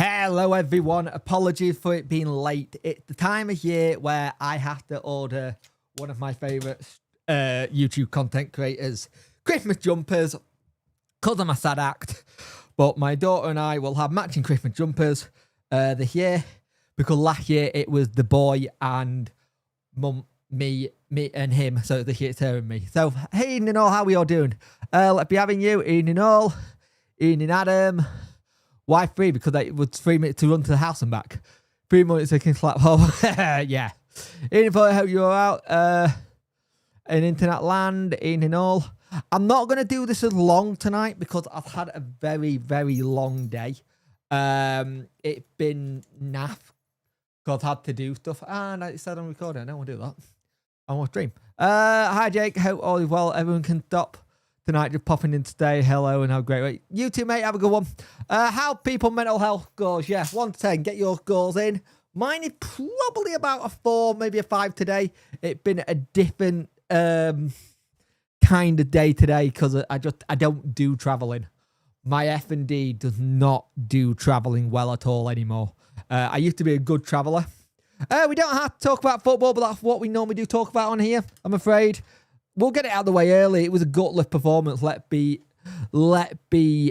Hello everyone, apologies for it being late. It's the time of year where I have to order one of my favourite YouTube content creators, Christmas jumpers, because I'm a sad act. But my daughter and I will have matching Christmas jumpers this year, because last year it was the boy and mum, me and him, so this year it's her and me. So, hey evening all, how are we all doing? Let's be having you, evening all, evening Adam. Why 3? Because it was 3 minutes to run to the house and back. 3 minutes I can slap home. Yeah. Evening, I hope you're out. In internet land, evening all. I'm not going to do this as long tonight because I've had a very, very long day. It's been naff because I've had to do stuff. And I said I'm recording. I don't want to do that. I want to stream. Hi, Jake. Hope all is well. Everyone can stop tonight, just popping in to say hello and have a great week. You too, mate. Have a good one. How people mental health goes. Yeah, 1 to 10. Get your goals in. Mine is probably about a 4, maybe a 5 today. It's been a different kind of day today because I don't do traveling. My F&D does not do traveling well at all anymore. I used to be a good traveller. We don't have to talk about football, but that's what we normally do talk about on here, I'm afraid. We'll get it out of the way early. It was a gutless performance. Let be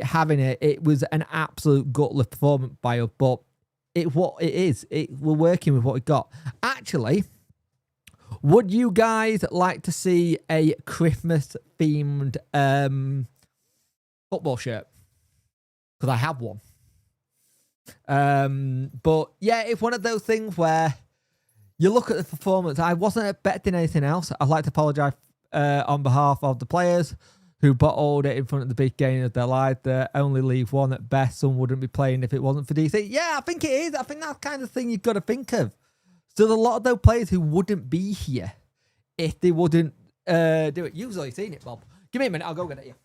having it. It was an absolute gutless performance by us, but it's what it is. We're working with what we got. Actually, would you guys like to see a Christmas-themed football shirt? Because I have one. But yeah, it's one of those things where you look at the performance. I wasn't expecting anything else. I'd like to apologise on behalf of the players who bottled it in front of the big game of their lives. They only leave one at best. Some wouldn't be playing if it wasn't for DC. Yeah, I think it is. I think that's the kind of thing you've got to think of. So there's a lot of those players who wouldn't be here if they wouldn't do it. You've already seen it, Bob. Give me a minute. I'll go get it.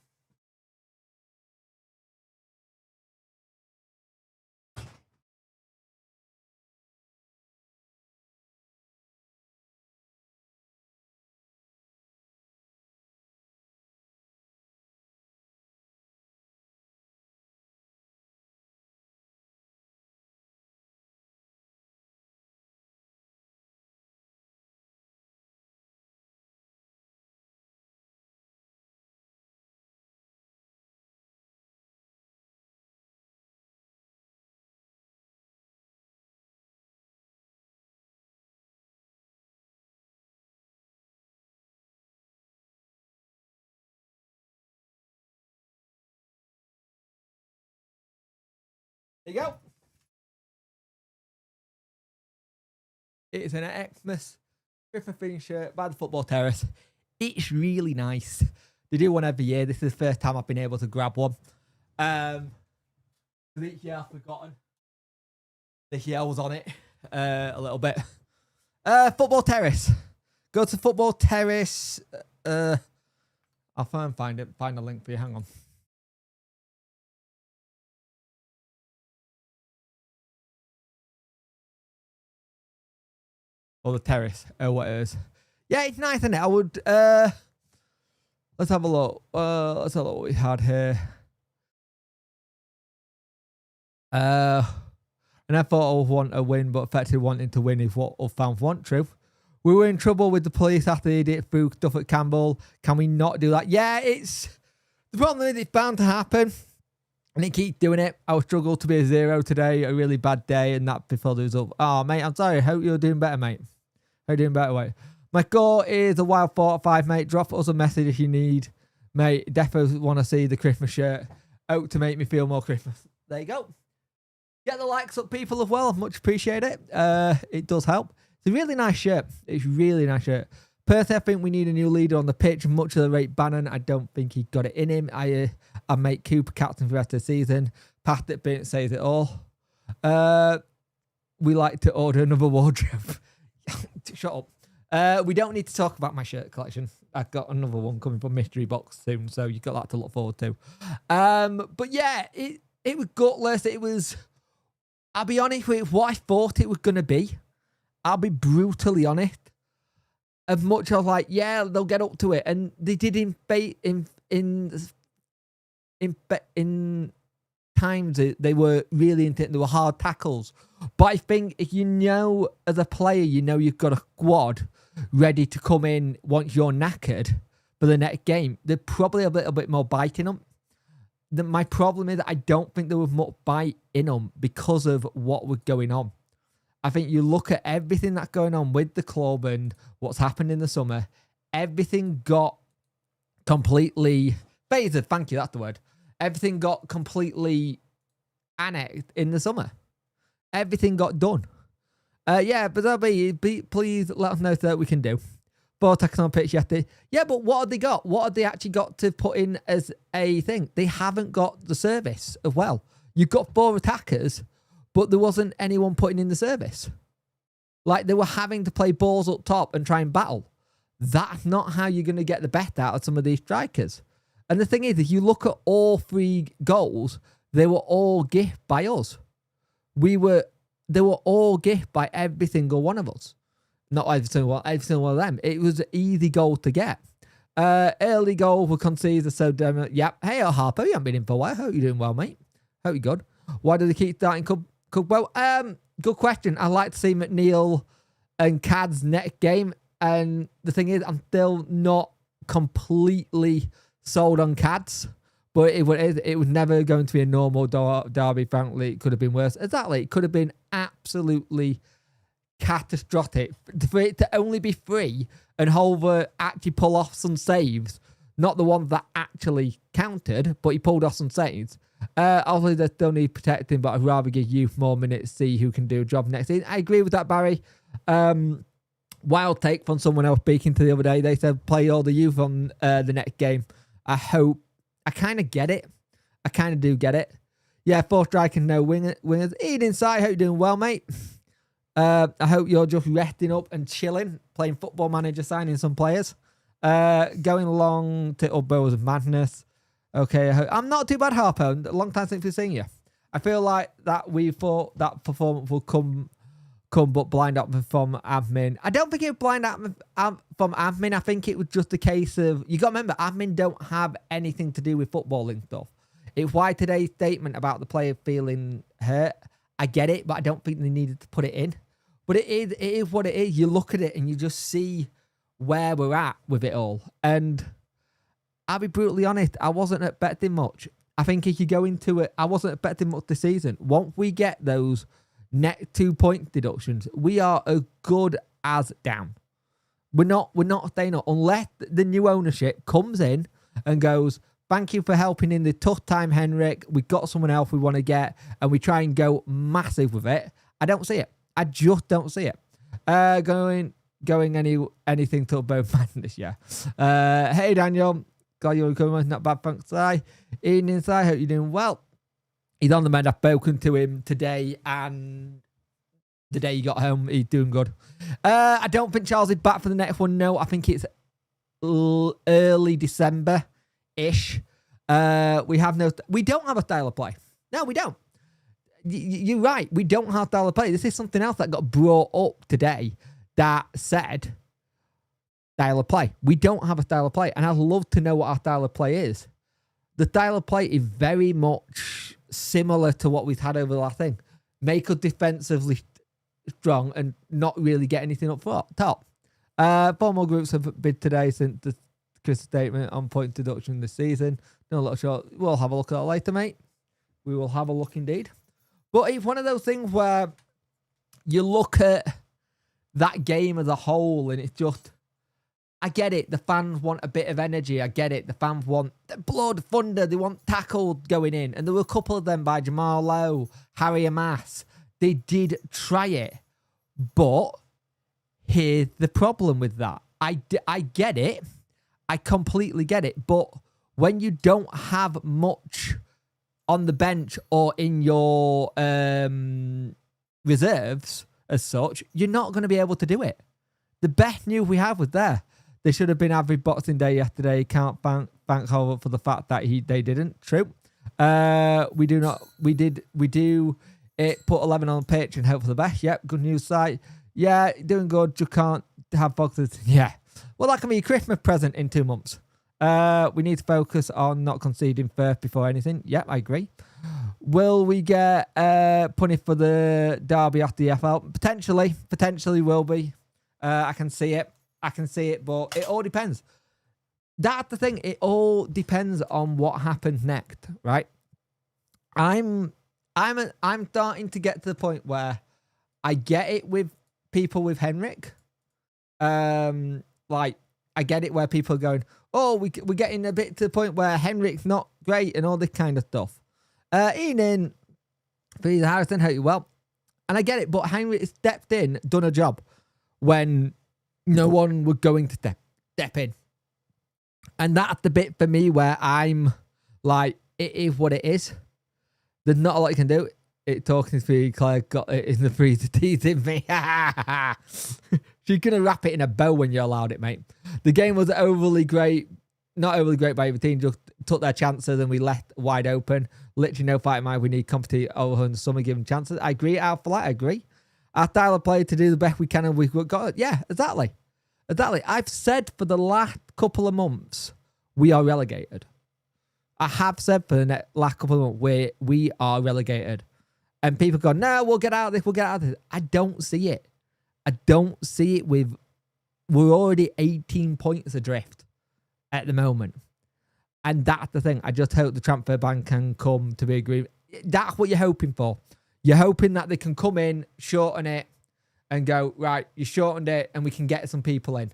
There you go. It's an Xmas Christmas themed shirt by the Football Terrace. It's really nice. They do one every year. This is the first time I've been able to grab one. This year I've forgotten. This year I was on it a little bit. Football Terrace. Go to Football Terrace. I'll find it. Find a link for you. Hang on. Or the terrace, what it is. Yeah, it's nice, isn't it? I would, let's have a look. Let's have a look what we had here. And I thought I want a win, but effectively wanting to win is what us fans want. True. We were in trouble with the police after they did through stuff at Campbell. Can we not do that? Yeah, the problem is it's bound to happen. And it keeps doing it. I would struggle to be a 0 today. A really bad day. And that before the result. Oh, mate, I'm sorry. Hope you're doing better, mate. Hope you're doing better, mate. My goal is a wild 4-5, mate. Drop us a message if you need. Mate, definitely want to see the Christmas shirt. Out to make me feel more Christmas. There you go. Get the likes up, people, as well. Much appreciate it. It does help. It's a really nice shirt. It's a really nice shirt. Personally, I think we need a new leader on the pitch. Much of the rate Bannon, I don't think he got it in him. I make Cooper captain for the rest of the season. Past it being says it all. We like to order another wardrobe. Shut up. We don't need to talk about my shirt collection. I've got another one coming from Mystery Box soon, so you've got that to look forward to. But yeah, it was gutless. It was, I'll be honest with what I thought it was going to be. I'll be brutally honest. As much as like, yeah, they'll get up to it. And they did in times they were really intense. There were hard tackles. But I think if you know, as a player, you know you've got a squad ready to come in once you're knackered for the next game, they're probably a little bit more bite in them. My problem is I don't think there was much bite in them because of what was going on. I think you look at everything that's going on with the club and what's happened in the summer, everything got completely phased. Thank you, that's the word. Everything got completely annexed in the summer. Everything got done. Yeah, but please let us know so that we can do. 4 attackers on pitch yesterday. Yeah, but what have they got? What have they actually got to put in as a thing? They haven't got the service as well. You've got 4 attackers, but there wasn't anyone putting in the service. Like, they were having to play balls up top and try and battle. That's not how you're going to get the best out of some of these strikers. And the thing is, if you look at all 3 goals, they were all gift by us. They were all gift by every single one of us. Not every single one of them. It was an easy goal to get. Early goal were conceded, so yep. Hey, Harper, you haven't been in for a while. Hope you're doing well, mate. Hope you're good. Why do they keep starting Well, good question. I'd like to see McNeil and Cad's next game. And the thing is, I'm still not completely sold on Cad's. But it was never going to be a normal derby, frankly. It could have been worse. Exactly. It could have been absolutely catastrophic. For it to only be 3 and Holver actually pull off some saves. Not the ones that actually counted, but he pulled off some saves. Obviously, they still need protecting, but I'd rather give youth more minutes, see who can do a job next season. I agree with that, Barry. Wild take from someone else speaking to the other day. They said play all the youth on the next game. I kind of get it. I kind of do get it. Yeah, 4 strikers, no wingers. Ian Inside, hope you're doing well, mate. I hope you're just resting up and chilling, playing Football Manager, signing some players. Going along to Ubbo's madness. Okay, I'm not too bad, Harper. A long time since we've seen you. I feel like that we thought that performance will come but blind up from admin. I don't think it was blind up from admin. I think it was just a case of, you got to remember, admin don't have anything to do with footballing stuff. It's why today's statement about the player feeling hurt, I get it, but I don't think they needed to put it in. But it is what it is. You look at it and you just see where we're at with it all. And I'll be brutally honest, I wasn't expecting much. I think if you go into it, I wasn't expecting much this season. Once we get those net 2-point deductions, we are as good as down. We're not staying up unless the new ownership comes in and goes, thank you for helping in the tough time, Henrik. We got someone else we want to get, and we try and go massive with it. I don't see it. I just don't see it. Going anything to both madness, yeah. Hey Daniel, got your comment, not bad, thanks. Ian Inside, hope you're doing well. He's on the mend. I've spoken to him today, and the day he got home, he's doing good. I don't think Charles is back for the next one. No, I think it's early December-ish. We don't have a style of play. No, we don't. You're right. We don't have a style of play. This is something else that got brought up today that said style of play. We don't have a style of play, and I'd love to know what our style of play is. The style of play is very much similar to what we've had over the last thing. Make us defensively strong and not really get anything up top. 4 more groups have been today since the Chris statement on point deduction this season. No, a lot short. We'll have a look at that later, mate. We will have a look indeed. But it's one of those things where you look at that game as a whole and it's just, I get it. The fans want a bit of energy. I get it. The fans want blood, thunder. They want tackles going in. And there were a couple of them by Jamal Lowe, Harry Amass. They did try it. But here's the problem with that. I get it. I completely get it. But when you don't have much on the bench or in your reserves as such, you're not going to be able to do it. The best news we have was there. They should have been average Boxing Day yesterday. Can't thank Holver for the fact that they didn't. True. We do it. Put 11 on the pitch and hope for the best. Yep. Good news site. Yeah, doing good. You can't have boxes. Yeah. Well, that can be a Christmas present in 2 months. We need to focus on not conceding first before anything. Yep, I agree. Will we get punished for the derby after the FL? Potentially will be. I can see it, but it all depends. That's the thing. It all depends on what happens next, right? I'm starting to get to the point where I get it with people with Henrik. Like I get it where people are going, oh, we're getting a bit to the point where Henrik's not great and all this kind of stuff. Ian, Peter Harrison, hope you well. And I get it, but Henrik stepped in, done a job when no one was going to step in. And that's the bit for me where I'm like, it is what it is. There's not a lot you can do. It talking to me, Claire got it in the freezer teasing me. She's going to wrap it in a bow when you allowed it, mate. The game was overly great. Not overly great by either team. Just took their chances and we left wide open. Literally no fight in mind. We need competition over and some are given chances. I agree. I agree. Our style of play to do the best we can and we've got it. Yeah, exactly. I've said for the last couple of months, we are relegated. I have said for the last couple of months, we are relegated. And people go, no, we'll get out of this. I don't see it. We're already 18 points adrift at the moment. And that's the thing. I just hope the transfer ban can come to be agreed. That's what you're hoping for. You're hoping that they can come in, shorten it, and go, right, you shortened it and we can get some people in.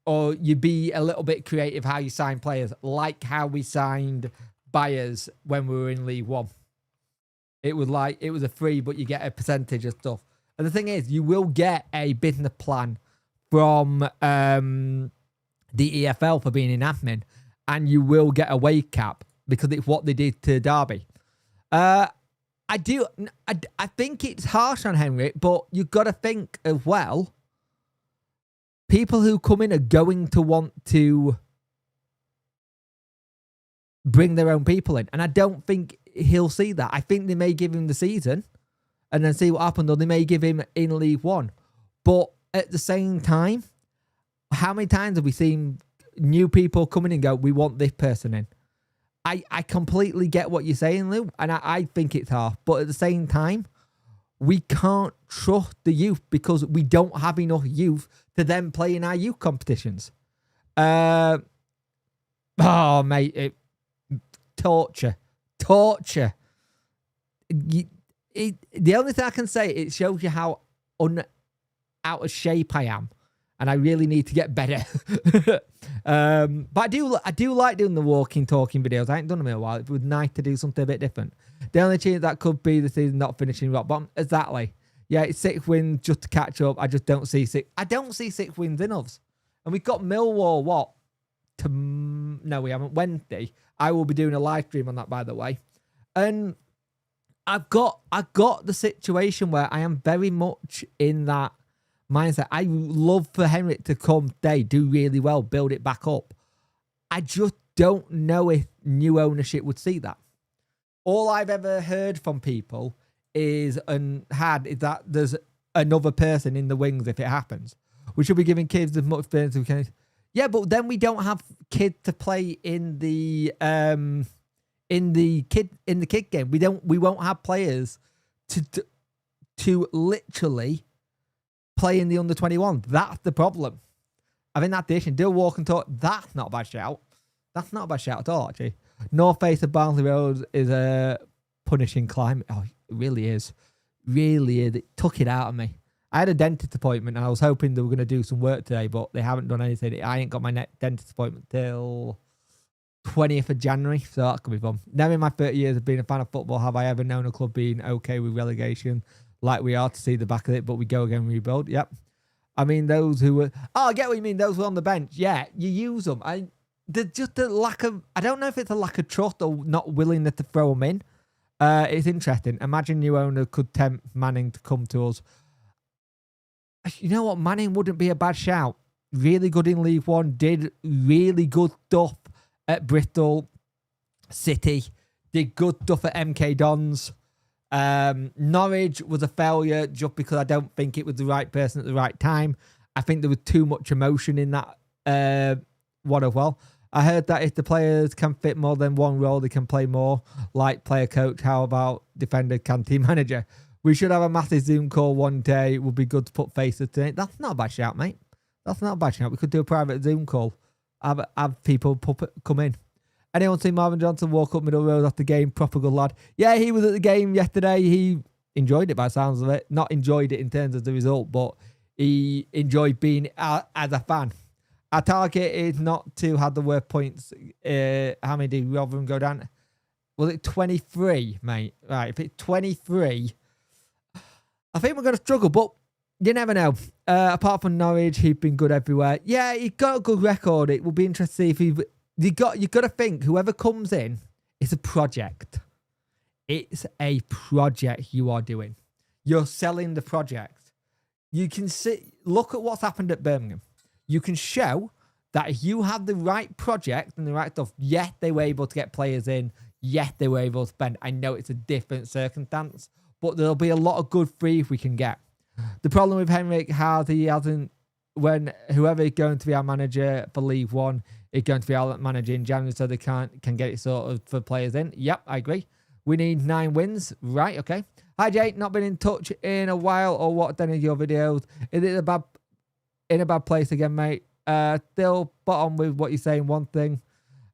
Or you be a little bit creative how you sign players, like how we signed Byers when we were in League One. It was a free, but you get a percentage of stuff. And the thing is, you will get a business plan from the EFL for being in admin, and you will get a wage cap because it's what they did to Derby. I think it's harsh on Henrik, but you've got to think as well, people who come in are going to want to bring their own people in. And I don't think he'll see that. I think they may give him the season and then see what happens, or they may give him in League One. But at the same time, how many times have we seen new people come in and go, we want this person in? I completely get what you're saying, Lou, and I think it's hard. But at the same time, we can't trust the youth because we don't have enough youth to then play in our youth competitions. Oh, mate, torture. The only thing I can say, it shows you how out of shape I am, and I really need to get better. But I do like doing the walking, talking videos. I ain't done them in a while. It would be nice to do something a bit different. The only chance that could be the season not finishing rock bottom. Exactly. Yeah, it's 6 wins just to catch up. I just don't see 6. I don't see 6 wins in us. And we've got Millwall, what? No, we haven't. Wednesday. I will be doing a live stream on that, by the way. And I've got the situation where I am very much in that mindset. I love for Henrik to come today, do really well, build it back up. I just don't know if new ownership would see that. All I've ever heard from people is that there's another person in the wings if it happens. We should be giving kids as much experience as we can. Yeah, but then we don't have kids to play in the kid game. We won't have players to literally play in the under 21. That's the problem. I think that's the issue. Do walk and talk. That's not a bad shout. That's not a bad shout at all, actually. North face of Barnsley Road is a punishing climate. Oh, it really is. Really is. It took it out of me. I had a dentist appointment and I was hoping they were going to do some work today, but they haven't done anything. I ain't got my dentist appointment till 20th of January, so that could be fun. Never in my 30 years of being a fan of football have I ever known a club being okay with relegation like we are to see the back of it, but we go again and rebuild. Yep. I mean, those who were... Oh, I get what you mean. Those who were on the bench. Yeah, you use them. There's just a lack of... I don't know if it's a lack of trust or not willingness to throw them in. It's interesting. Imagine new owner could tempt Manning to come to us. You know what? Manning wouldn't be a bad shout. Really good in League One. Did really good stuff at Bristol City. Did good stuff at MK Dons. Norwich was a failure just because I don't think it was the right person at the right time. I think there was too much emotion in that one as well. I heard that if the players can fit more than one role, they can play more. Like player coach, how about defender, can team manager? We should have a massive Zoom call one day. It would be good to put faces to it. That's not a bad shout, mate. That's not a bad shout. We could do a private Zoom call. Have people come in. Anyone seen Marvin Johnson walk up middle road after the game? Proper good lad. Yeah, he was at the game yesterday. He enjoyed it by the sounds of it. Not enjoyed it in terms of the result, but he enjoyed being as a fan. Our target is not to have the worst points. How many did Rotherham go down? Was it 23, mate? Right, if it's 23, I think we're going to struggle, but you never know. Apart from Norwich, he's been good everywhere. Yeah, he got a good record. It will be interesting to see if you got to think whoever comes in is a project. It's a project you are doing. You're selling the project. You can look at what's happened at Birmingham. You can show that if you have the right project and the right stuff, yes, they were able to get players in. Yes, they were able to spend. I know it's a different circumstance, but there'll be a lot of good free if we can get. The problem with Henrik has he hasn't, when whoever is going to be our manager for League One is going to be our manager in January, so they can get it sort of for players in. Yep, I agree. We need 9 wins. Right, okay. Hi, Jay. Not been in touch in a while or watched any of your videos. Is it in a bad place again, mate? Still spot on with what you're saying. One thing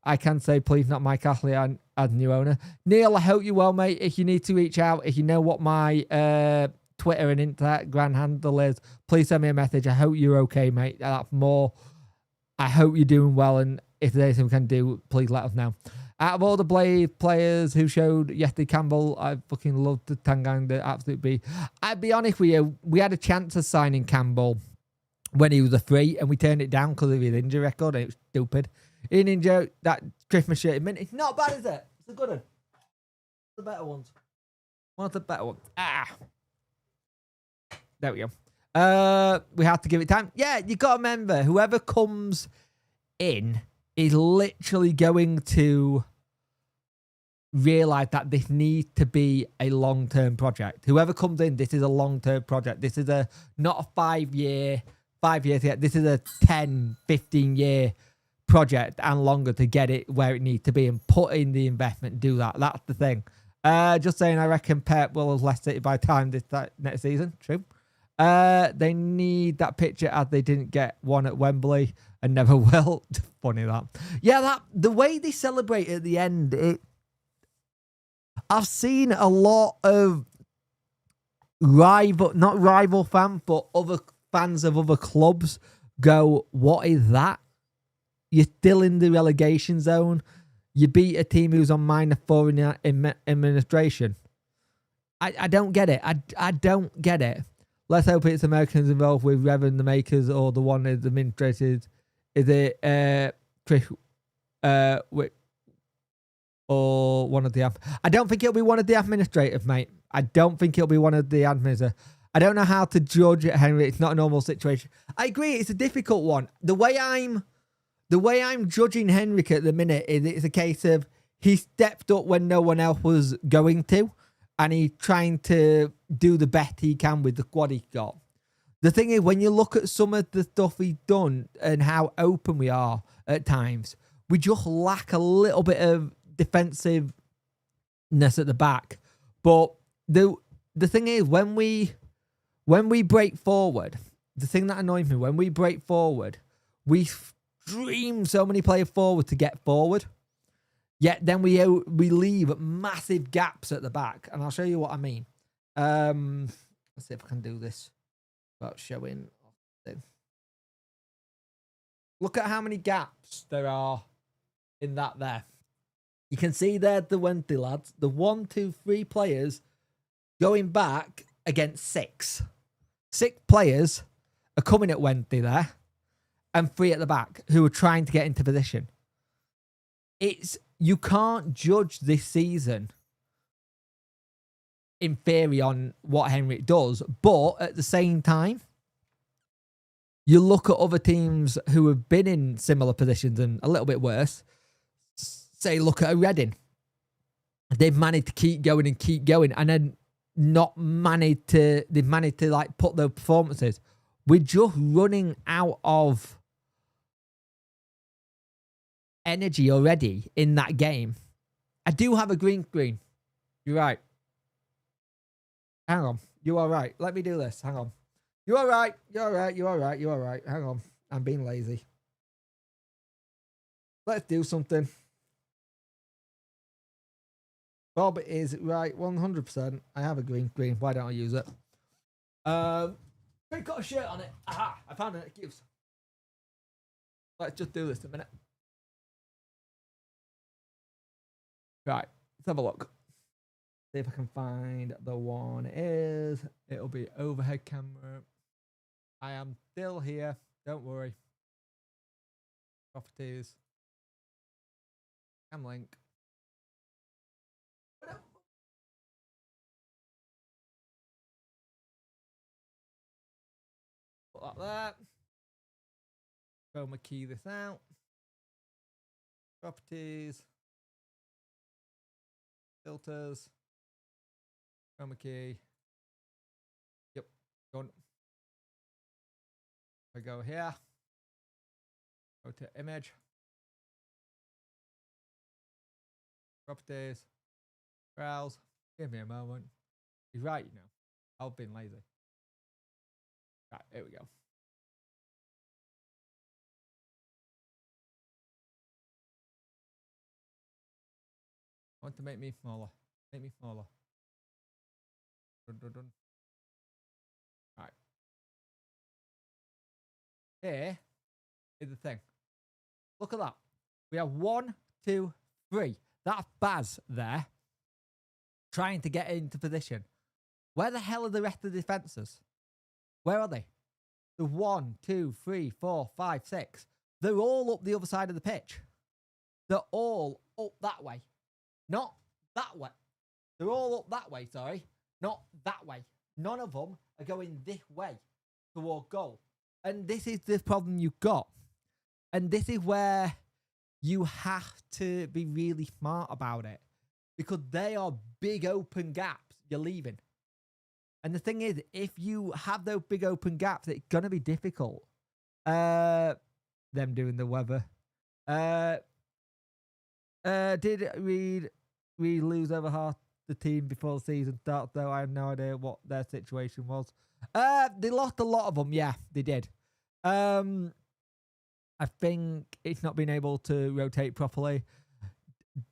I can say, please, not Mike Ashley as new owner. Neil, I hope you're well, mate. If you need to reach out, if you know what my Twitter and Instagram handle is, please send me a message. I hope you're okay, mate. That's more. I hope you're doing well, and if there's anything we can do, please let us know. Out of all the Blade players who showed yesterday, Campbell, I fucking loved the Tangang, the absolute B. I'd be honest with you, we had a chance of signing Campbell when he was a free, and we turned it down because of his injury record, and it was stupid. In injury, that Christmas shirt, it's not bad, is it? It's a good one. The better ones. One of the better ones. There we go. We have to give it time. Yeah, you got to remember, whoever comes in is literally going to realize that this needs to be a long-term project. Whoever comes in, this is a long-term project. This is not a 5 years yet. This is a 10, 15-year project and longer to get it where it needs to be and put in the investment and do that. That's the thing. Just saying, I reckon Pep will have Leicester by the time next season. True. They need that picture as they didn't get one at Wembley and never will. Funny that. Yeah, the way they celebrate at the end, I've seen a lot of not rival fans, but other fans of other clubs go, what is that? You're still in the relegation zone. You beat a team who's on -4 in administration. I don't get it. I don't get it. Let's hope it's Americans involved with Revan, the makers, or the one is administrated. Is it or one of the... I don't think it'll be one of the administrators, mate. I don't think it'll be one of the administrators. I don't know how to judge it, Henry. It's not a normal situation. I agree. It's a difficult one. The way I'm judging Henrik at the minute is it's a case of he stepped up when no one else was going to, and he's trying to do the best he can with the squad he got. The thing is, when you look at some of the stuff he's done and how open we are at times, we just lack a little bit of defensiveness at the back. But the thing is, when we break forward, the thing that annoys me, when we break forward, we stream so many players forward to get forward. Yet then we leave massive gaps at the back. And I'll show you what I mean. Let's see if I can do this without showing. Look at how many gaps there are in that there. You can see there the Wednesday lads. The 1, 2, 3 players going back against 6. 6 players are coming at Wednesday there. And 3 at the back who are trying to get into position. You can't judge this season in theory on what Henrik does, but at the same time, you look at other teams who have been in similar positions and a little bit worse. Say, look at a Reading. They've managed to keep going and then they've managed to like put their performances. We're just running out of energy already in that game. I do have a green screen. You're right. Hang on. You are right. Let me do this. Hang on. You are right. You're right. You are right. You are right. Hang on. I'm being lazy. Let's do something. Bob is right 100%. I have a green screen. Why don't I use it? It's got a shirt on it. Aha! I found an excuse. Let's just do this a minute. Right. Let's have a look. See if I can find the one it is. It'll be overhead camera. I am still here. Don't worry. Properties. Cam link. Put that there. Chroma key this out. Properties. Filters. Chroma key. Yep. Done. I go here. Go to image. Properties. Browse. Give me a moment. He's right, you know. I've been lazy. Right, here we go. I want to make me smaller. Make me smaller. Dun, dun, dun. Right. Here is the thing. Look at that. We have 1, 2, 3. That's Baz there. Trying to get into position. Where the hell are the rest of the defences? Where are they? The 1, 2, 3, 4, 5, 6. They're all up the other side of the pitch. They're all up that way. Not that way. They're all up that way, sorry. Not that way. None of them are going this way toward goal. And this is the problem you've got. And this is where you have to be really smart about it. Because they are big open gaps you're leaving. And the thing is, if you have those big open gaps, it's going to be difficult. Them doing the weather. Did we lose over half the team before the season starts, though? I have no idea what their situation was. They lost a lot of them. Yeah, they did. I think it's not been able to rotate properly.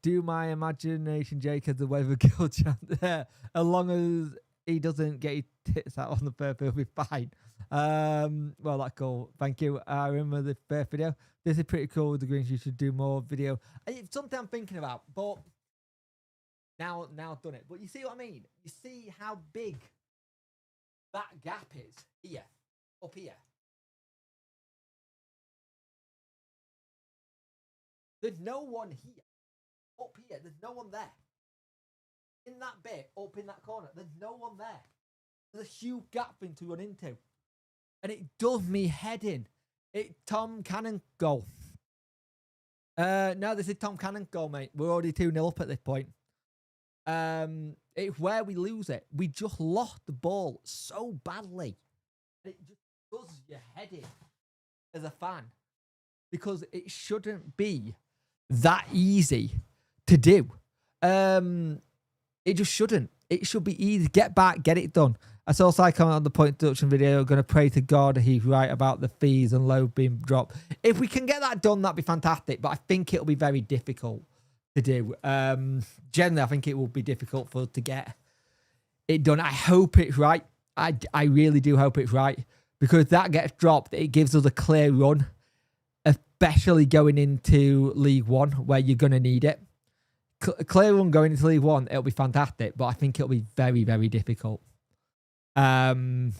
Do my imagination Jacob the weather girl chant there. As long as he doesn't get his tits out on the first, he'll be fine. Well, that's cool. Thank you. I remember the first video. This is pretty cool with the greens. You should do more video. It's something I'm thinking about, but now I've done it. But you see what I mean? You see how big that gap is here, up here. There's no one here. Up here, there's no one there. In that bit, up in that corner, there's no one there. There's a huge gap thing to run into. And it does me head in. It's Tom Cannon goal. No, this is Tom Cannon goal, mate. We're already 2-0 up at this point. It's where we lose it. We just lost the ball so badly. It just does your head in as a fan. Because it shouldn't be that easy to do. It just shouldn't. It should be easy. Get back, get it done. I saw a comment on the point deduction video. Going to pray to God he's right about the fees and load being dropped. If we can get that done, that'd be fantastic. But I think it'll be very difficult to do. Generally, I think it will be difficult for us to get it done. I hope it's right. I really do hope it's right. Because if that gets dropped, it gives us a clear run. Especially going into League One, where you're going to need it. Clear run going into League One, it'll be fantastic, but I think it'll be very, very difficult. Can't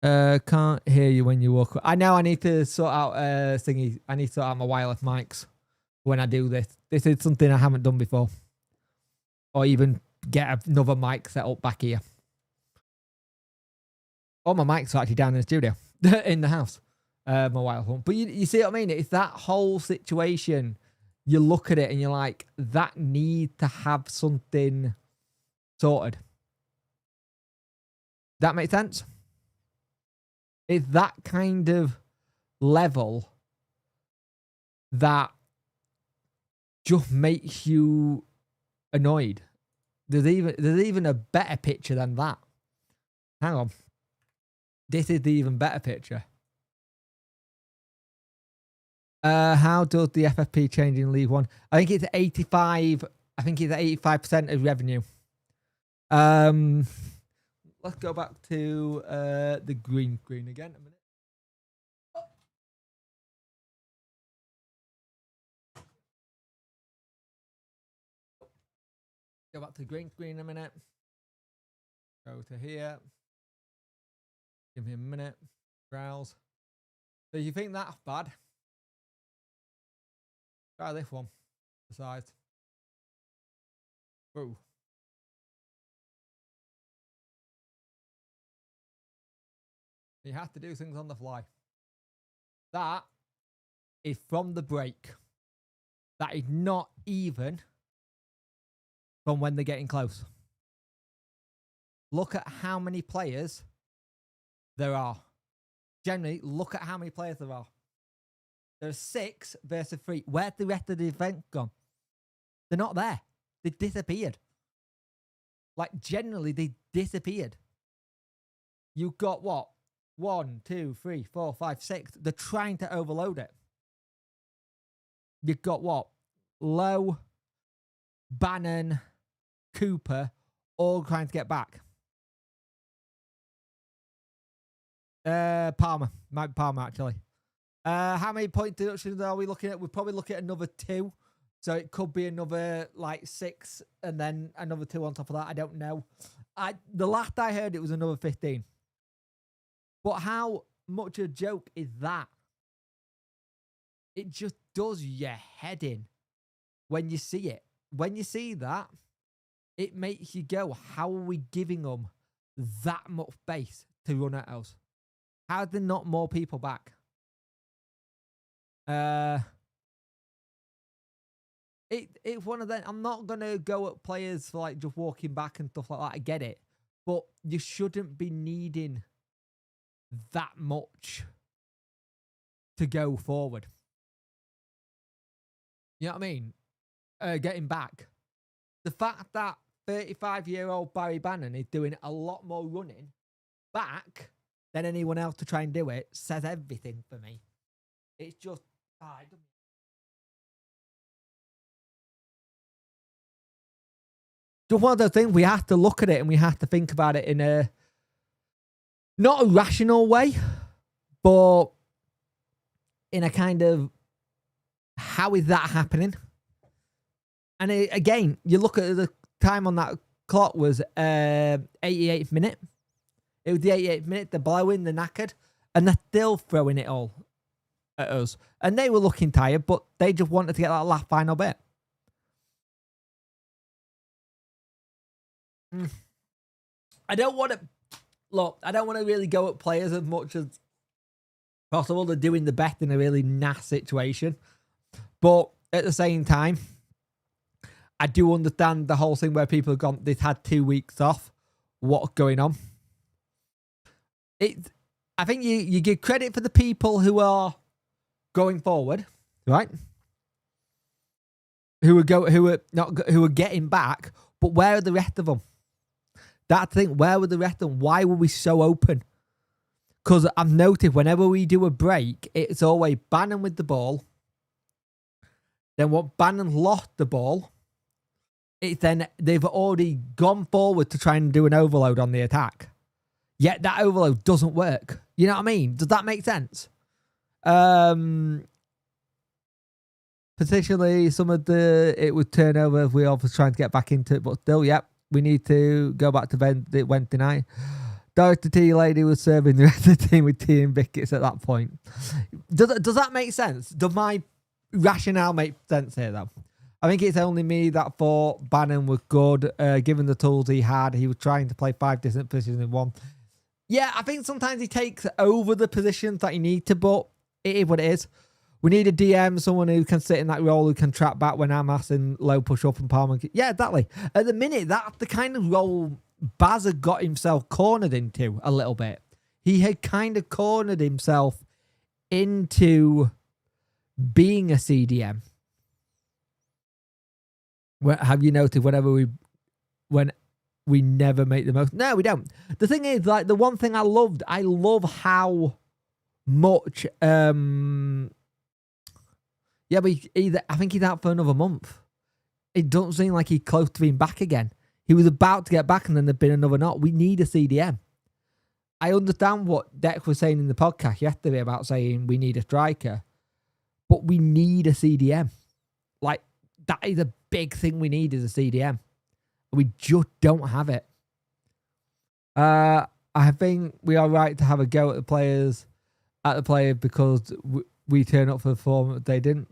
hear you when you walk. I know I need to sort out thingy. I need to sort out my wireless mics when I do this. This is something I haven't done before. Or even get another mic set up back here. All my mics are actually down in the studio, in the house. My wireless one. But you see what I mean? It's that whole situation. You look at it and you're like, that need to have something sorted. That makes sense? It's that kind of level that just makes you annoyed. There's even a better picture than that. Hang on. This is the even better picture. How does the FFP change in League One? I think it's 85. I think it's 85% of revenue. Let's go back to the green screen again. A minute. Go back to the green screen a minute. Go to here. Give me a minute. Browse. So you think that's bad? Try this one. The size. Whoa. You have to do things on the fly. That is from the break. That is not even from when they're getting close. Look at how many players there are. Generally, look at how many players there are. There's 6 versus 3. Where's the rest of the event gone? They're not there. They disappeared. Like, generally, they disappeared. You've got what? 1, 2, 3, 4, 5, 6. They're trying to overload it. You've got what? Lowe, Bannon, Cooper, all trying to get back. Palmer. Might be Palmer, actually. How many point deductions are we looking at? We're probably looking at another 2. So it could be another, like, 6 and then another 2 on top of that. I don't know. The last I heard, it was another 15. But how much a joke is that? It just does your head in when you see it. When you see that, it makes you go, how are we giving them that much space to run at us? How are there not more people back? It's one of them. I'm not going to go at players for like just walking back and stuff like that. I get it. But you shouldn't be needing that much to go forward. You know what I mean? Getting back. The fact that 35-year-old Barry Bannon is doing a lot more running back than anyone else to try and do it says everything for me. It's just... just one of those things, we have to look at it and we have to think about it in a... not a rational way, but in a kind of... how is that happening? And again, you look at the time on that clock was 88th minute. It was the 88th minute. They're blowing, they're knackered, and they're still throwing it all at us. And they were looking tired, but they just wanted to get that last final bit. I don't want to... look, I don't want to really go at players as much as possible. They're doing the best in a really naff situation. But at the same time, I do understand the whole thing where people have gone, they've had 2 weeks off. What's going on? I think you give credit for the people who are going forward, right? Who are getting back, but where are the rest of them? That thing, where were the rest of them? Why were we so open? Because I've noticed whenever we do a break, it's always Bannon with the ball. Then what Bannon lost the ball, it's then they've already gone forward to try and do an overload on the attack. Yet that overload doesn't work. You know what I mean? Does that make sense? Particularly some of it would turn over if we obviously trying to get back into it, but still, yep, we need to go back to Wednesday night. Dorothy Tea Lady was serving the rest of the team with tea and biscuits at that point. Does that make sense? Does my rationale make sense here, though? I think it's only me that thought Bannon was good. Given the tools he had, he was trying to play 5 different positions in one. Yeah, I think sometimes he takes over the positions that he needs to, but it is what it is. We need a DM, someone who can sit in that role, who can trap back when I'm asking low push up and Palmer. Yeah, exactly. At the minute, that's the kind of role Baz had got himself cornered into a little bit. He had kind of cornered himself into being a CDM, have you noticed when we never make the most? No, we don't. The thing is, like, the one thing I love how much, yeah, but I think he's out for another month. It doesn't seem like he's close to being back again. He was about to get back and then there'd been another knock. We need a CDM. I understand what Deck was saying in the podcast yesterday about saying we need a striker, but we need a CDM. Like, that is a big thing we need is a CDM. We just don't have it. I think we are right to have a go at the players because we turn up for the form that they didn't.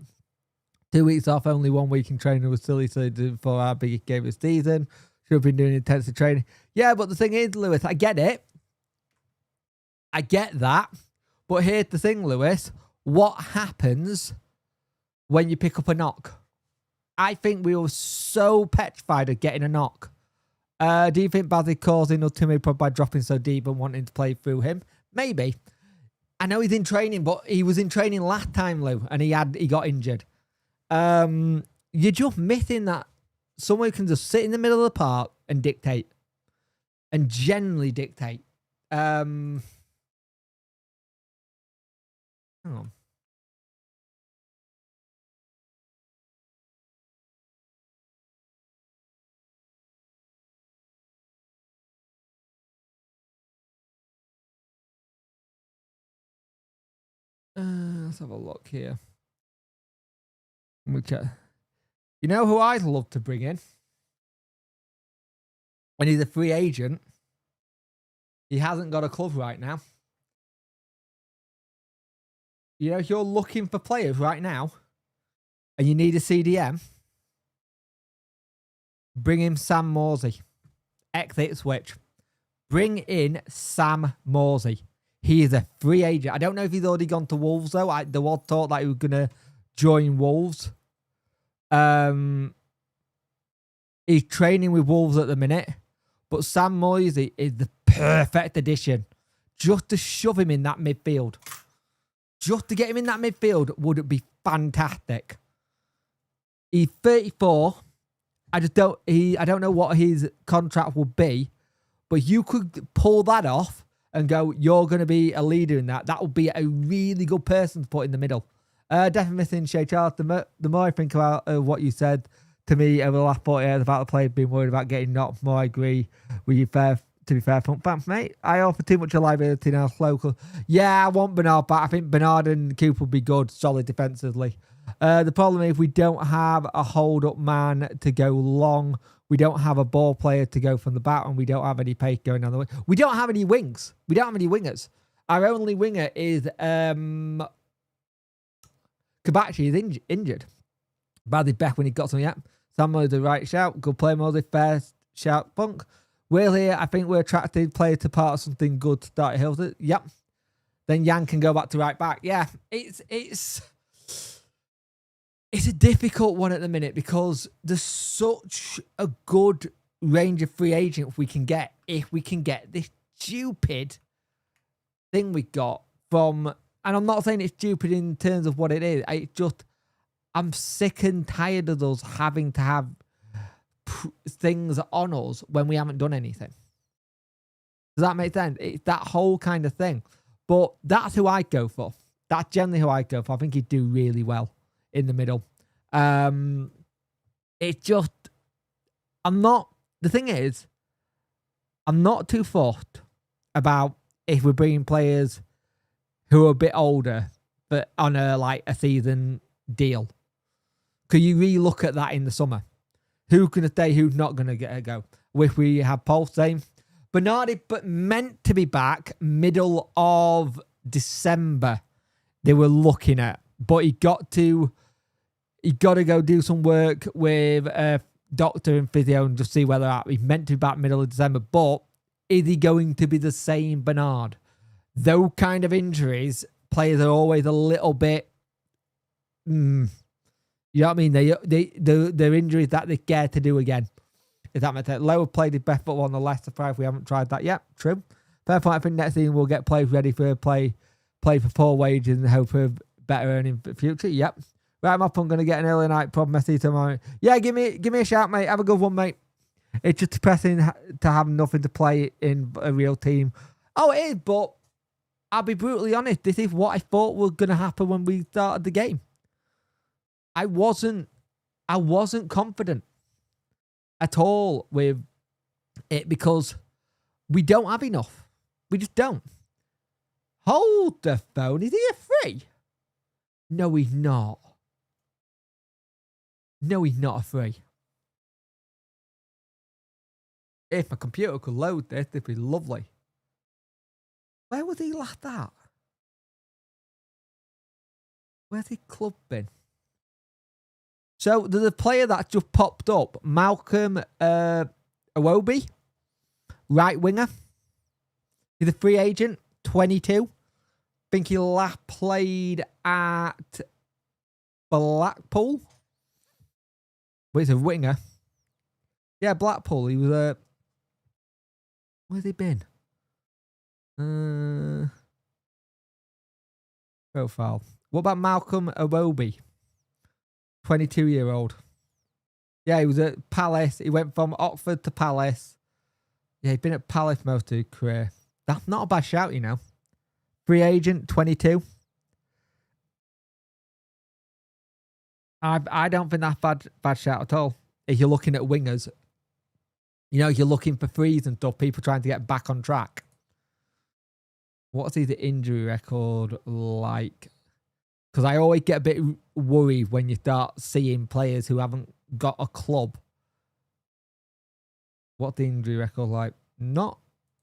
2 weeks off, only 1 week in training was silly for our biggest game of the season. Should have been doing intensive training. Yeah, but the thing is, Lewis, I get it. I get that. But here's the thing, Lewis. What happens when you pick up a knock? I think we were so petrified of getting a knock. Do you think Bazzi causing us too many problems by dropping so deep and wanting to play through him? Maybe. I know he's in training, but he was in training last time, Lou, and he got injured. You're just missing that someone who can just sit in the middle of the park and dictate. And generally dictate. Hang on. Let's have a look here. Okay. You know who I'd love to bring in? And he's a free agent. He hasn't got a club right now. You know, if you're looking for players right now and you need a CDM, bring in Sam Morsey. Exit switch. Bring in Sam Morsey. He is a free agent. I don't know if he's already gone to Wolves, though. There was talk that he was going to join Wolves. He's training with Wolves at the minute. But Sam Morsey is the perfect addition. Just to shove him in that midfield. Just to get him in that midfield would be fantastic. He's 34. I don't know what his contract will be. But you could pull that off and go, you're going to be a leader in that. That would be a really good person to put in the middle. Definitely missing Shay Charles. The more I think about what you said to me over the last 40 years about the player being worried about getting knocked, the more I agree with you. To be fair, thanks, mate. I offer too much liability now. Local. Yeah, I want Bernard back. I think Bernard and Cooper would be good, solid defensively. The problem is we don't have a hold-up man to go long. We don't have a ball player to go from the back, and we don't have any pace going down the way. We don't have any wings. We don't have any wingers. Our only winger is Kabachi is injured. Badly back when he got something up. Sam Mosley, the right shout. Good play, Mosley. Fair shout, Punk. Will here, I think we're attracted player to part of something good to start at Hills. Yep. Then Yang can go back to right back. Yeah, it's a difficult one at the minute because there's such a good range of free agents we can get if we can get this stupid thing we got from, and I'm not saying it's stupid in terms of what it is. It's just, I'm sick and tired of us having to have things on us when we haven't done anything. Does that make sense? It's that whole kind of thing. But that's who I go for. That's generally who I go for. I think he'd do really well in the middle. It's just, the thing is, I'm not too fussed about if we're bringing players who are a bit older, but on a season deal. Because you really look at that in the summer. Who's going to stay, who's not going to get a go. If we have Paul, same. Bernardi, but meant to be back middle of December, they were looking at. But he got to go do some work with a doctor and physio and just see whether he's meant to be back middle of December. But is he going to be the same Bernard? Those kind of injuries, players are always a little bit... You know what I mean? They're injuries that they're scared to do again. If that makes sense. Lower played his best football on the Leicester Pride. We haven't tried that yet. True. Fair point. I think next season we'll get players ready for play for full wages and hope of better earning for the future. Yep. Right, I'm going to get an early night pub message tomorrow. Yeah, give me a shout, mate. Have a good one, mate. It's just depressing to have nothing to play in a real team. Oh, it is, but I'll be brutally honest. This is what I thought was going to happen when we started the game. I wasn't confident at all with it because we don't have enough. We just don't. Hold the phone. Is he a free? No, he's not. No, he's not a free. If my computer could load this, it'd be lovely. Where was he last at? Where's he club been? So there's a player that just popped up. Malcolm Iwobi, right winger. He's a free agent, 22. Think he last played at Blackpool. But he's a winger. Yeah, Blackpool. He was a... Where's he been? Profile. What about Malcolm Iwobi? 22-year-old. Yeah, he was at Palace. He went from Oxford to Palace. Yeah, he's been at Palace most of his career. That's not a bad shout, you know. Free agent, 22. I don't think that's bad shout at all. If you're looking at wingers, you know, you're looking for threes and stuff, people trying to get back on track. What's his injury record like? Because I always get a bit worried when you start seeing players who haven't got a club. What's the injury record like? Not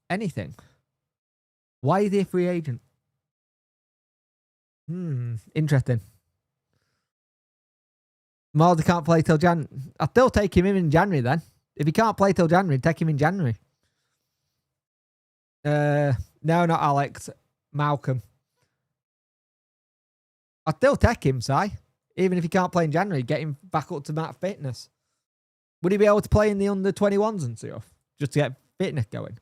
anything. Why is he a free agent? Interesting. Mardy can't play till Jan. I'll still take him in January then. If he can't play till January, take him in January. No, not Alex. Malcolm. I'll still take him, Si. Even if he can't play in January, get him back up to that fitness. Would he be able to play in the under-21s and stuff? Just to get fitness going?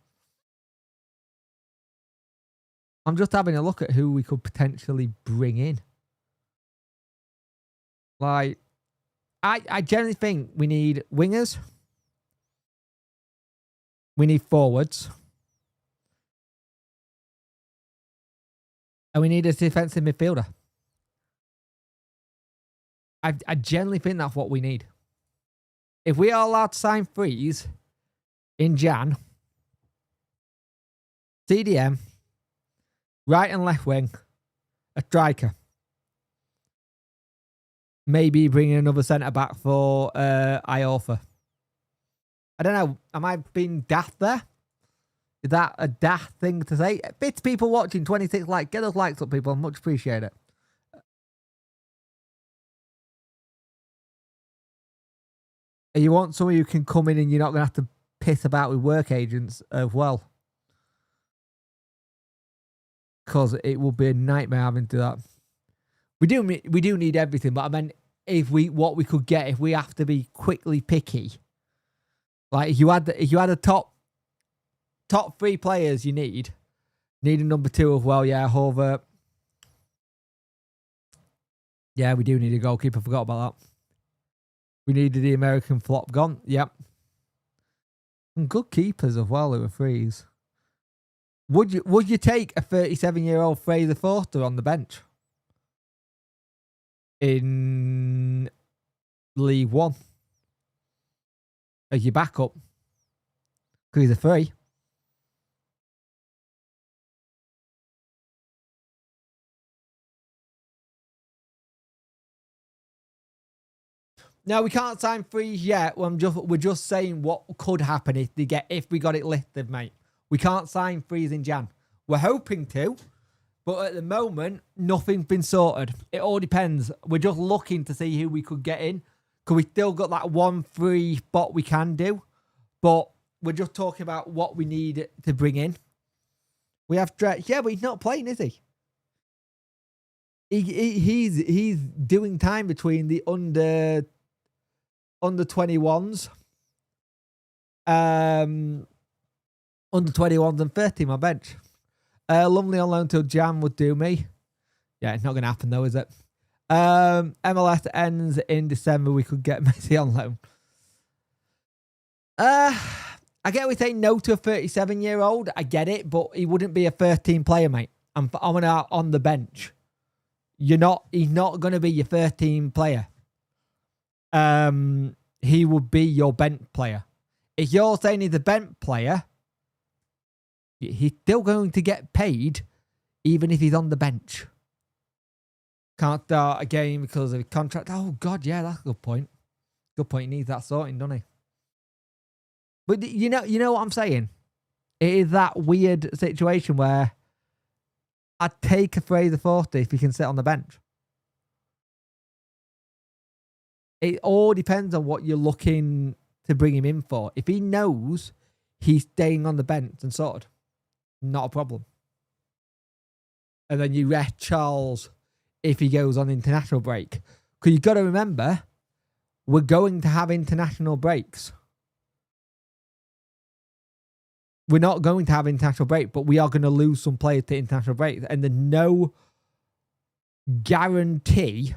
I'm just having a look at who we could potentially bring in. Like, I generally think we need wingers. We need forwards. And we need a defensive midfielder. I generally think that's what we need. If we are allowed to sign frees in Jan, CDM, right and left wing, a striker. Maybe bring in another centre-back for Iorfa. I don't know. Am I being daft there? Is that a daft thing to say? Bits people watching, 26 likes. Get those likes up, people. I much appreciate it. And you want someone who can come in and you're not going to have to piss about with work agents as well. Because it will be a nightmare having to do that. We do need everything, but I mean, what we could get if we have to be quickly picky. Like if you had a top three players you need a number two as well. Yeah, Horvath. Yeah, we do need a goalkeeper. Forgot about that. We needed the American flop gone. Yep. And good keepers as well who are frees. Would you take a 37-year-old Fraser Forster on the bench in League One as your backup? Because he's a free. No, we can't sign frees yet. We're just saying what could happen if we got it listed, mate. We can't sign frees in Jan. We're hoping to, but at the moment, nothing's been sorted. It all depends. We're just looking to see who we could get in. Because we still got that one free spot we can do. But we're just talking about what we need to bring in. We have Stretch. Yeah, but he's not playing, is he? He's doing time between the under 21s. Under 21s and 30 my bench. Lumley on loan till Jan would do me. Yeah, it's not going to happen though, is it? MLS ends in December. We could get Messi on loan. I get we say no to a 37-year-old. I get it, but he wouldn't be a first-team player, mate. I'm on the bench. He's not going to be your first-team player. He would be your bench player. If you're saying he's a bench player, he's still going to get paid even if he's on the bench. Can't start a game because of his contract. Oh, God, yeah, that's a good point. Good point. He needs that sorting, doesn't he? But you know what I'm saying? It is that weird situation where I'd take a Fraser Forster if he can sit on the bench. It all depends on what you're looking to bring him in for. If he knows he's staying on the bench and sorted, not a problem. And then you rest Charles if he goes on international break. Because you've got to remember, we're going to have international breaks. We're not going to have international break, but we are going to lose some players to international break. And there's no guarantee.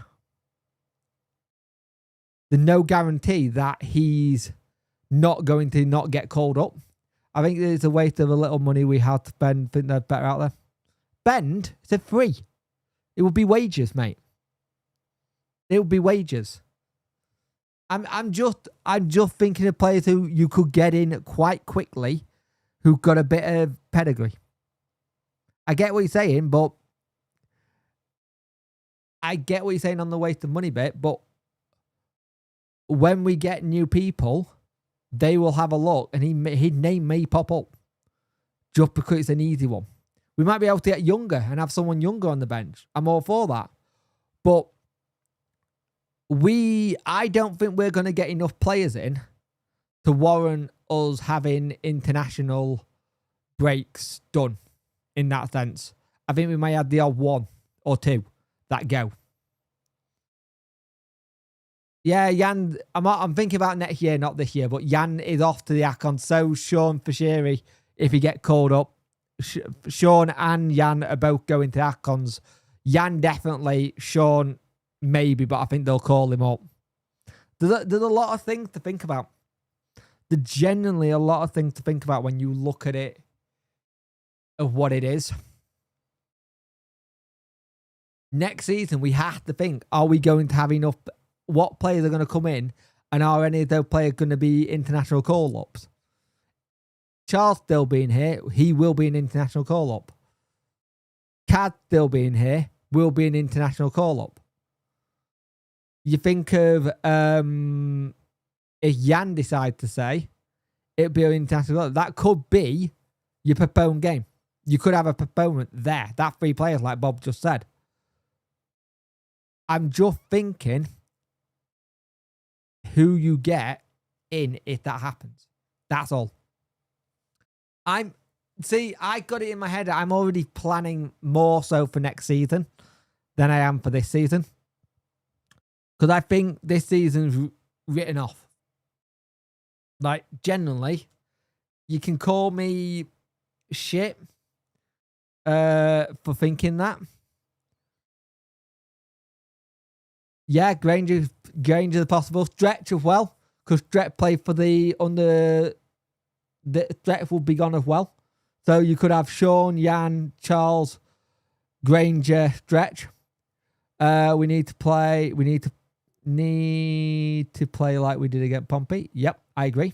There's no guarantee that he's not going to not get called up. I think it's a waste of a little money we have to spend. I think they're better out there. Spend? It's a free. It would be wages, mate. It would be wages. I'm just thinking of players who you could get in quite quickly, who've got a bit of pedigree. I get what you're saying, but I get what you're saying on the waste of money bit, but when we get new people, they will have a look and his name may pop up just because it's an easy one. We might be able to get younger and have someone younger on the bench. I'm all for that. But I don't think we're going to get enough players in to warrant us having international breaks done in that sense. I think we may have the odd one or two that go. Yeah, Jan, I'm thinking about next year, not this year, but Jan is off to the ACON. So Sean Fashiri, if he get called up, Sean and Jan are both going to ACONs. Jan definitely, Sean maybe, but I think they'll call him up. There's a lot of things to think about. There's genuinely a lot of things to think about when you look at it of what it is. Next season, we have to think, are we going to have enough? What players are going to come in? And are any of those players going to be international call-ups? Charles still being here, he will be an international call-up. Cad still being here, will be an international call-up. You think of if Jan decides to say it'll be an international call-up, that could be your postponed game. You could have a postponement there. That three players, like Bob just said. I'm just thinking who you get in if that happens. That's all. I got it in my head. I'm already planning more so for next season than I am for this season. Because I think this season's written off. Like, generally, you can call me shit for thinking that. Yeah, Granger's possible. Stretch as well. Because Stretch played for the Stretch will be gone as well. So you could have Sean, Jan, Charles, Granger, Stretch. We need to play like we did against Pompey. Yep, I agree.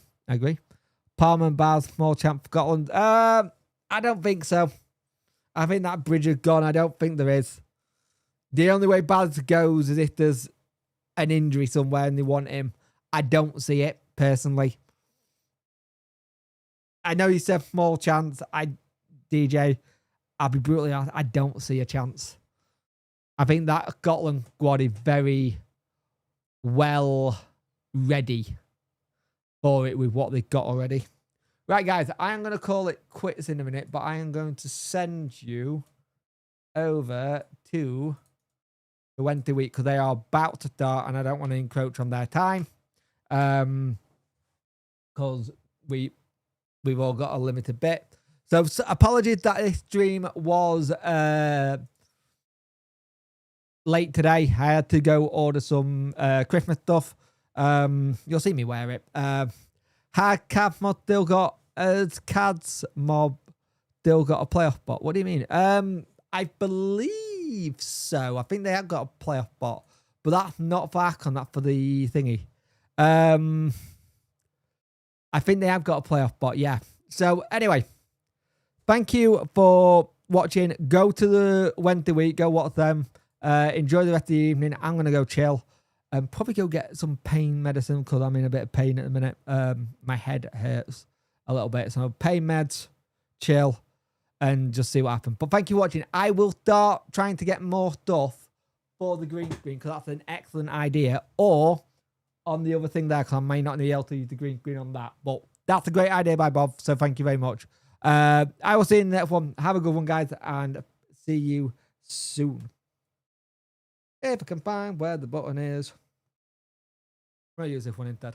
Palmer and Baz, small champ for Scotland. I don't think so. I think that bridge is gone. I don't think there is. The only way Baz goes is if there's an injury somewhere and they want him. I don't see it, personally. I know you said small chance. DJ, I'll be brutally honest, I don't see a chance. I think that Scotland squad is very well ready for it with what they've got already. Right, guys, I am going to call it quits in a minute, but I am going to send you over to the Wednesday week because they are about to start and I don't want to encroach on their time because we've all got a limited bit. So apologies that this stream was late today. I had to go order some Christmas stuff. You'll see me wear it. Had CAD mod still got CAD's mob still got a playoff bot? What do you mean? I believe so. I think they have got a playoff bot, but that's not for Akon, that's for the thingy. I think they have got a playoff bot, yeah. So anyway, thank you for watching. Go to the Wednesday week, go watch them. Enjoy the rest of the evening. I'm going to go chill and probably go get some pain medicine because I'm in a bit of pain at the minute. My head hurts a little bit. So pain meds, chill, and just see what happens. But thank you for watching. I will start trying to get more stuff for the green screen because that's an excellent idea. Or on the other thing there, because I may not be able to use the green screen on that. But that's a great idea by Bob. So thank you very much. I will see you in the next one. Have a good one, guys, and see you soon. If I can find where the button is, I'll use this one instead.